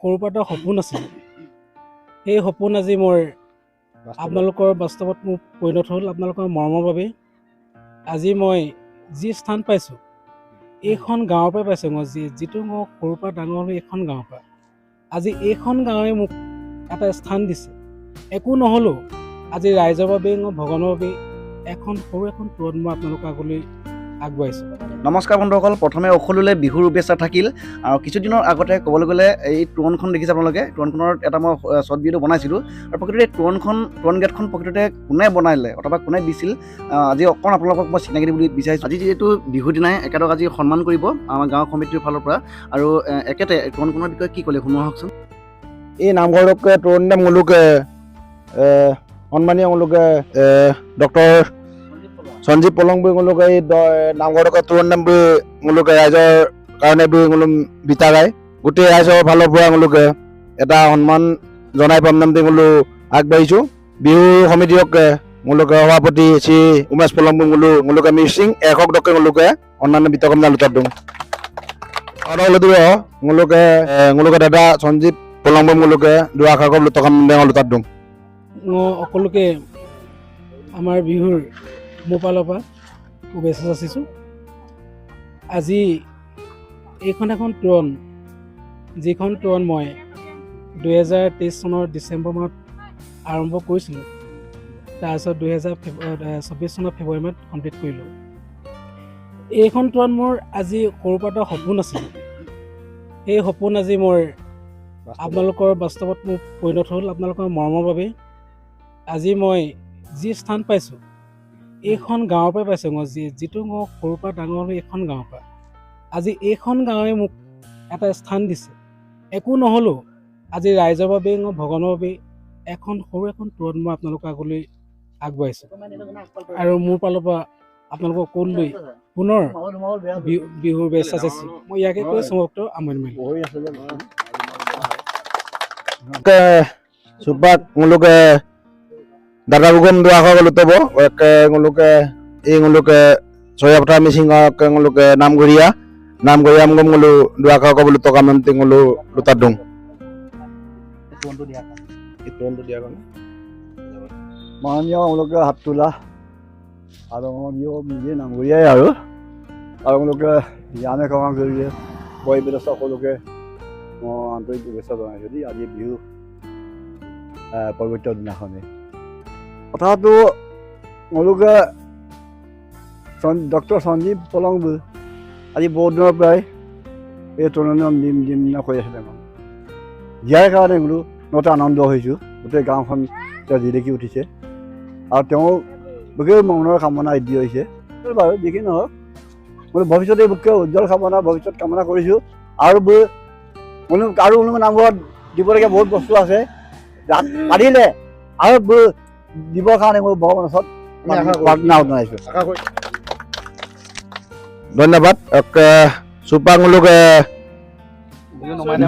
সৰুৰ পৰা এটা সপোন আছিল। সেই সপোন আজি মোৰ আপোনালোকৰ বাস্তৱত মোৰ পৰিণত হ'ল। আপোনালোকৰ মৰমৰ বাবে আজি মই যি স্থান পাইছোঁ, এইখন গাঁৱৰ পৰাই পাইছোঁ। মই যিটো মই সৰুৰ পৰা ডাঙৰ হ'লোঁ এইখন গাঁৱৰ পৰা। আজি এইখন গাঁৱে মোক এটা স্থান দিছে। একো নহ'লেও আজি ৰাইজৰ বাবে মই ভগৱানৰ বাবে এখন তোৰণ মই আপোনালোকৰ আগলৈ আগবাঢ়িছোঁ। নমস্কাৰ বন্ধুসকল, প্ৰথমে সকলোলৈ বিহুৰ শুভেচ্ছা থাকিল। আৰু কিছুদিনৰ আগতে ক'বলৈ গ'লে এই তোৰণখন দেখিছে আপোনালোকে, তোৰণখনৰ এটা মই শ্বৰ্ট ভিডিঅ' বনাইছিলোঁ। আৰু প্ৰকৃততে তোৰণ গেটখন প্ৰকৃততে কোনে বনালে অথবা কোনে দিছিল, আজি অকণ আপোনালোকক মই চিনাকি দিবলৈ বিচাৰিছোঁ। আজি যিহেতু বিহুৰ দিনাই এখেতক আজি সন্মান কৰিব আমাৰ গাঁও কমিটিৰ ফালৰ পৰা। আৰু একেতে তোৰণখনৰ বিষয়ে কি ক'লে শুনো আহকচোন। এই নামঘৰকে তোৰণ মুলুকে সন্মানীয় মুলুকে ডক্টৰ সঞ্জীৱ পলংবুই মুলুকে এই নামঘৰকে তোৰণ মুলুকে ৰাইজৰ কাৰণে বিতা গায়। গোটেই ৰাইজৰ ফালৰ পৰা মুলুকে এটা সন্মান জনাই পাম নাম মুলু আগবাঢ়িছোঁ। বিহু সমিতিক মুলুকে সভাপতি শ্ৰী উমেশ পলংবুই মুলুকে মিৰ্চিং একক ডকে মুলুকে অন্যান্য বিতকমনা লুটাত দিওঁ। মুলুকে দাদা সঞ্জীৱ পলংবুই মুলুকে দুআষাৰক লুটকাম লুটাত দিওঁ। মই সকলোকে আমাৰ বিহুৰ মোৰ ফালৰ পৰা শুভেচ্ছা যাচিছোঁ। আজি এইখন এখন তোৰণ, যিখন তোৰণ মই 2023 চনৰ ডিচেম্বৰ মাহত আৰম্ভ কৰিছিলোঁ, তাৰপিছত 2024 চনৰ ফেব্ৰুৱাৰী মাহত কমপ্লিট কৰিলোঁ। এইখন তোৰণ মোৰ আজি সৰুৰ পৰা এটা সপোন আছিল। সেই সপোন আজি মোৰ আপোনালোকৰ বাস্তৱত মোৰ পৰিণত হ'ল। আপোনালোকৰ মৰমৰ বাবে আজি মই যি স্থান পাইছোঁ, এইখন গাঁৱৰ পৰাই পাইছোঁ। মই যিটো মই সৰুৰ পৰা ডাঙৰ হ'লোঁ এইখন গাঁৱৰ পৰা। আজি এইখন গাঁৱে মোক এটা স্থান দিছে। একো নহ'লেও আজি ৰাইজৰ বাবে মই ভগৱানৰ বাবে এখন তোৰণ মই আপোনালোকৰ আগলৈ আগবাঢ়িছোঁ। আৰু মোৰ ফালৰ পৰা আপোনালোকক ক'লৈ পুনৰ বিহুৰ শুভেচ্ছা যাচিছোঁ। মই ইয়াকে কৈ সমাপ্ত সামৰণি মাৰিলোঁ। সুপাক মুলুকে দাদা বুগম দুআষাৰক লুটাব এই চয়াপথাৰ মিচিঙক নামঘৰীয়া মুলু দুআষাৰক লুটকা মেমটি মুলু লুটাত দিওঁ। মাননীয় মুলুকে হাত তোলা আৰু নিজে নামঘৰীয়াই আৰু মুলুকে জ্ঞানে কাম কৰিলে বয়োজ্যেষ্ঠ সকলোকে মই আন্তৰিক শুভেচ্ছা জনাইছোঁ দেই। আজি বিহু পবিত্ৰ দিনাখনেই কথাটো মুলুকে ডক্টৰ সঞ্জীৱ পলংবুই আজি বহুত দিনৰ পৰাই এই তোৰণত দিম কৈ আছিলে। দিয়াৰ কাৰণে বোলো নতে আনন্দ হৈছোঁ। গোটেই গাঁওখন তেওঁ জিলিকি উঠিছে আৰু তেওঁ গোটেই মনৰ কামনা দি হৈছে বাৰু। যিকি নহওক বোলো ভৱিষ্যতে বুকে উজ্জ্বল ভৱিষ্যত কামনা কৰিছোঁ। আৰু নামঘৰত দিবলগীয়া বহুত বস্তু আছে, পাৰিলে আৰু দিবৰ কাৰণে মোৰ ভগৱানৰ ওচৰত প্ৰাৰ্থনা জনাইছোঁ। ধন্যবাদ। সুপাক মুলুকে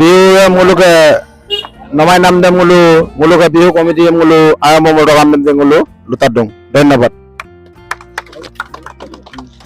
বিহু মুলুকে নমাই নাম দে মুলুকে বিহু কমিটি আৰম্ভ লুটাত দিওঁ। ধন্যবাদ।